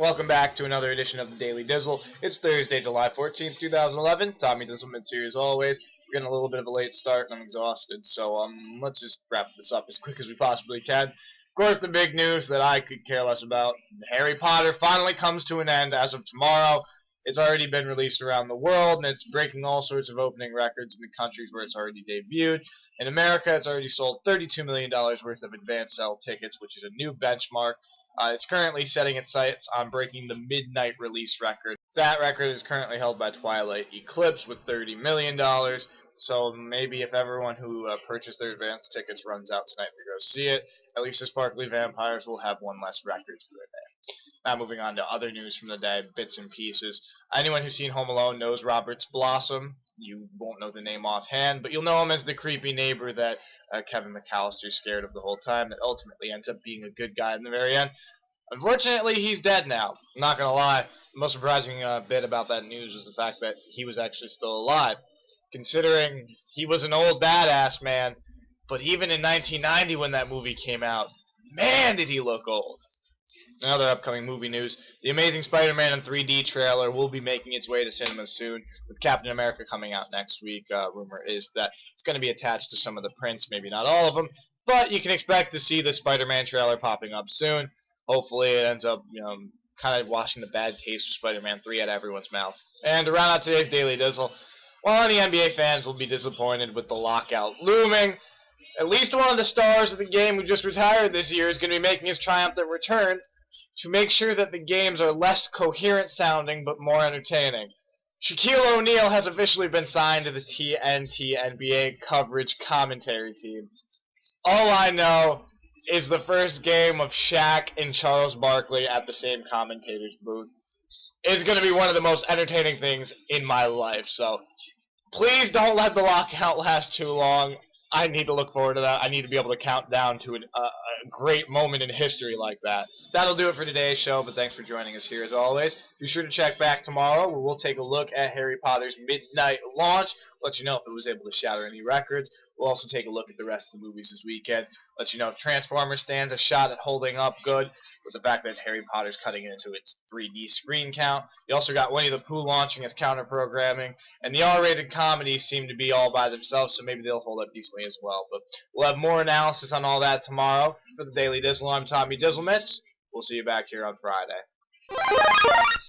Welcome back to another edition of the Daily Dizzle. It's Thursday, July 14th, 2011. Tommy Dizzlemits here as always. We're getting a little bit of a late start and I'm exhausted, so let's just wrap this up as quick as we possibly can. Of course, the big news that I could care less about, Harry Potter finally comes to an end as of tomorrow. It's already been released around the world, and it's breaking all sorts of opening records in the countries where it's already debuted. In America, it's already sold $32 million worth of advance sale tickets, which is a new benchmark. It's currently setting its sights on breaking the midnight release record. That record is currently held by Twilight Eclipse with $30 million. So maybe if everyone who purchased their advance tickets runs out tonight to go see it, at least the Sparkly Vampires will have one less record to their name. Now moving on to other news from the day, bits and pieces. Anyone who's seen Home Alone knows Robert's Blossom. You won't know the name offhand, but you'll know him as the creepy neighbor that Kevin McAllister's scared of the whole time, that ultimately ends up being a good guy in the very end. Unfortunately, he's dead now. I'm not going to lie. The most surprising bit about that news was the fact that he was actually still alive, considering he was an old badass man. But even in 1990 when that movie came out, man, did he look old. In other upcoming movie news, The Amazing Spider-Man in 3D trailer will be making its way to cinemas soon, with Captain America coming out next week. Rumor is that it's going to be attached to some of the prints, maybe not all of them, but you can expect to see the Spider-Man trailer popping up soon. Hopefully it ends up, kind of washing the bad taste of Spider-Man 3 out of everyone's mouth. And to round out today's Daily Dizzle, while any NBA fans will be disappointed with the lockout looming, at least one of the stars of the game who just retired this year is going to be making his triumphant return to make sure that the games are less coherent sounding but more entertaining. Shaquille O'Neal has officially been signed to the TNT NBA coverage commentary team. All I know is the first game of Shaq and Charles Barkley at the same commentator's booth is going to be one of the most entertaining things in my life. So please don't let the lockout last too long. I need to look forward to that. I need to be able to count down to a great moment in history like that. That'll do it for today's show, but thanks for joining us here as always. Be sure to check back tomorrow where we'll take a look at Harry Potter's midnight launch, let you know if it was able to shatter any records. We'll also take a look at the rest of the movies this weekend, let you know if Transformers stands a shot at holding up good with the fact that Harry Potter's cutting it into its 3D screen count. You also got Winnie the Pooh launching as counter-programming, and the R-rated comedies seem to be all by themselves, so maybe they'll hold up decently as well. But we'll have more analysis on all that tomorrow. For the Daily Dizzle, I'm Tommy Dizzlemits. We'll see you back here on Friday.